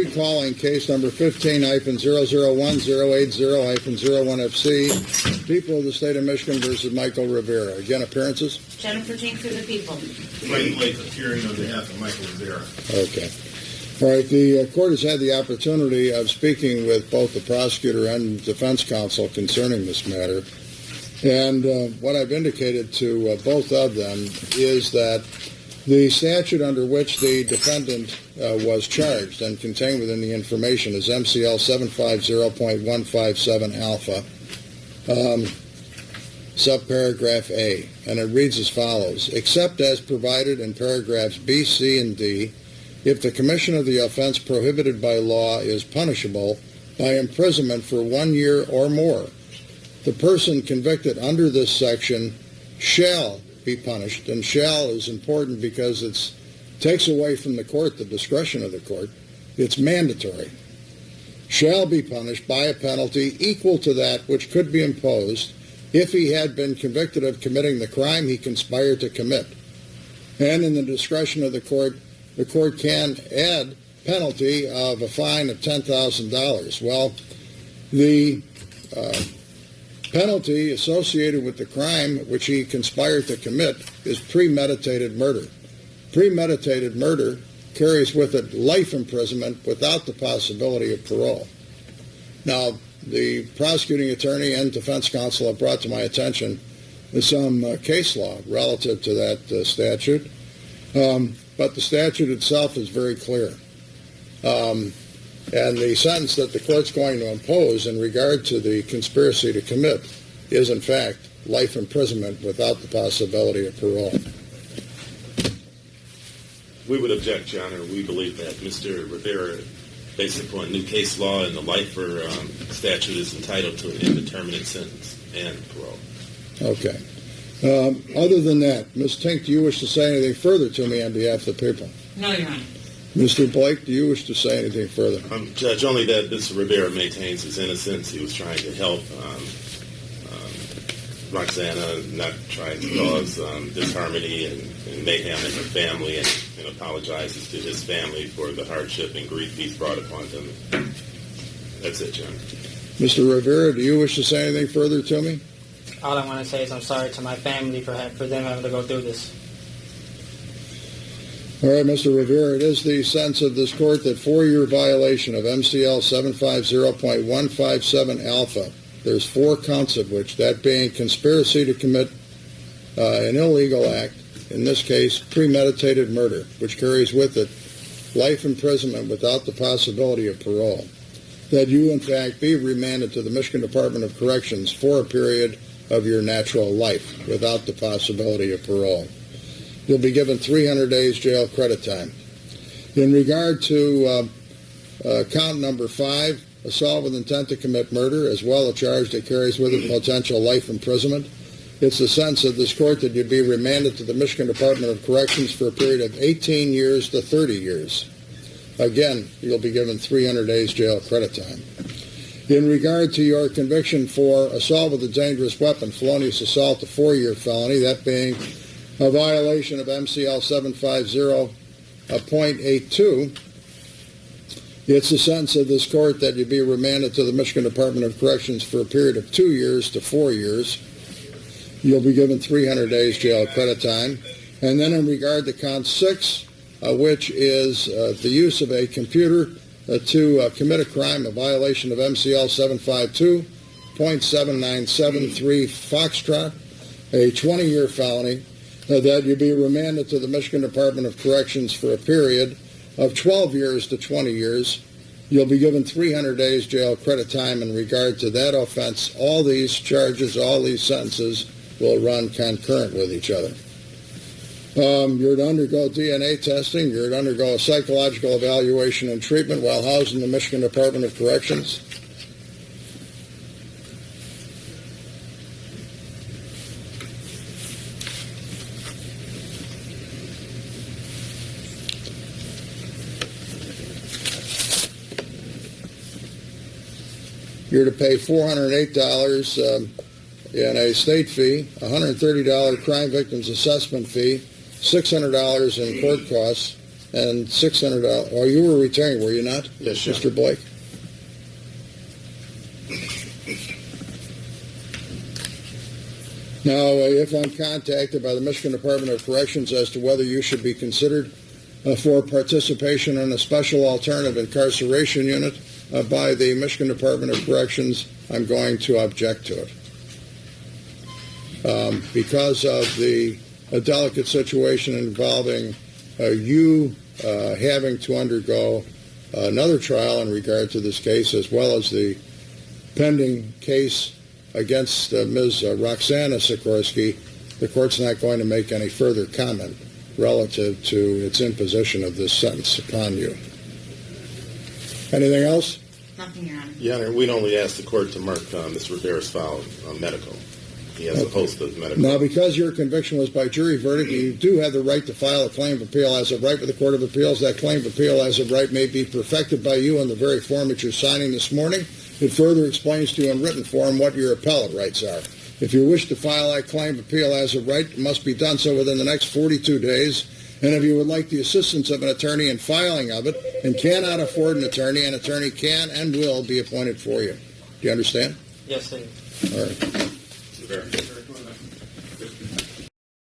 recalling case number 15-001-080-01FC, People of the State of Michigan versus Michael Rivera. Again, appearances? Jennifer Tink for the people. Mike Blake appearing on behalf of Michael Rivera. Okay. All right, the court has had the opportunity of speaking with both the prosecutor and defense counsel concerning this matter. And what I've indicated to both of them is that the statute under which the defendant was charged and contained within the information is MCL 750.157 alpha, subparagraph A, and it reads as follows: except as provided in paragraphs B, C, and D, if the commission of the offense prohibited by law is punishable by imprisonment for 1 year or more, the person convicted under this section shall be punished, and shall is important because it takes away from the court the discretion of the court. It's mandatory. Shall be punished by a penalty equal to that which could be imposed if he had been convicted of committing the crime he conspired to commit. And in the discretion of the court can add penalty of a fine of $10,000. Well, the penalty associated with the crime which he conspired to commit is premeditated murder. Premeditated murder carries with it life imprisonment without the possibility of parole. Now, the prosecuting attorney and defense counsel have brought to my attention some case law relative to that statute, but the statute itself is very clear. And the sentence that the court's going to impose in regard to the conspiracy to commit is, in fact, life imprisonment without the possibility of parole. We would object, Your Honor. We believe that Mr. Rivera, based upon new case law and the lifer statute, is entitled to an indeterminate sentence and parole. Okay. Other than that, Ms. Tink, do you wish to say anything further to me on behalf of the people? No, Your Honor. Mr. Blake, do you wish to say anything further? Judge, only that Mr. Rivera maintains his innocence. He was trying to help Roxana, not trying to cause disharmony and mayhem in her family, and apologizes to his family for the hardship and grief he's brought upon them. That's it, John. Mr. Rivera, do you wish to say anything further to me? All I want to say is I'm sorry to my family for them having to go through this. All right, Mr. Rivera, it is the sense of this court that for your violation of MCL 750.157 alpha, there's 4 counts of which, that being conspiracy to commit an illegal act, in this case premeditated murder, which carries with it life imprisonment without the possibility of parole, that you in fact be remanded to the Michigan Department of Corrections for a period of your natural life without the possibility of parole. You'll be given 300 days jail credit time. In regard to count number 5, assault with intent to commit murder, as well a charge that carries with it potential life imprisonment, it's the sentence of this court that you be remanded to the Michigan Department of Corrections for a period of 18 years to 30 years. Again, you'll be given 300 days jail credit time. In regard to your conviction for assault with a dangerous weapon, felonious assault, a 4-year felony, that being a violation of MCL 750.82, it's the sentence of this court that you be remanded to the Michigan Department of Corrections for a period of 2 years to 4 years. You'll be given 300 days jail credit time. And then in regard to count 6, which is the use of a computer to commit a crime, a violation of MCL 752.7973 Foxtrot, a 20-year felony, that you be remanded to the Michigan Department of Corrections for a period of 12 years to 20 years. You'll be given 300 days jail credit time in regard to that offense. All these charges, all these sentences will run concurrent with each other. You're to undergo DNA testing. You're to undergo a psychological evaluation and treatment while housed in the Michigan Department of Corrections. You're to pay $408 in a state fee, $130 crime victims assessment fee, $600 in court costs, and $600. Oh, you were retiring, were you not? Yes, sir. Mr. Blake? Now, if I'm contacted by the Michigan Department of Corrections as to whether you should be considered for participation in a special alternative incarceration unit by the Michigan Department of Corrections, I'm going to object to it. Because of the delicate situation involving you having to undergo another trial in regard to this case, as well as the pending case against Ms. Roxana Sikorsky, the court's not going to make any further comment relative to its imposition of this sentence upon you. Anything else? Nothing, Your Honor. Your Honor, we'd only ask the court to mark Mr. Rivera's file medical. He has a host of medical. Now, because your conviction was by jury verdict, you do have the right to file a claim of appeal as of right with the Court of Appeals. That claim of appeal as of right may be perfected by you in the very form that you're signing this morning. It further explains to you in written form what your appellate rights are. If you wish to file that claim of appeal as of right, it must be done so within the next 42 days. And if you would like the assistance of an attorney in filing of it and cannot afford an attorney can and will be appointed for you. Do you understand? Yes, sir. All right. Rivera.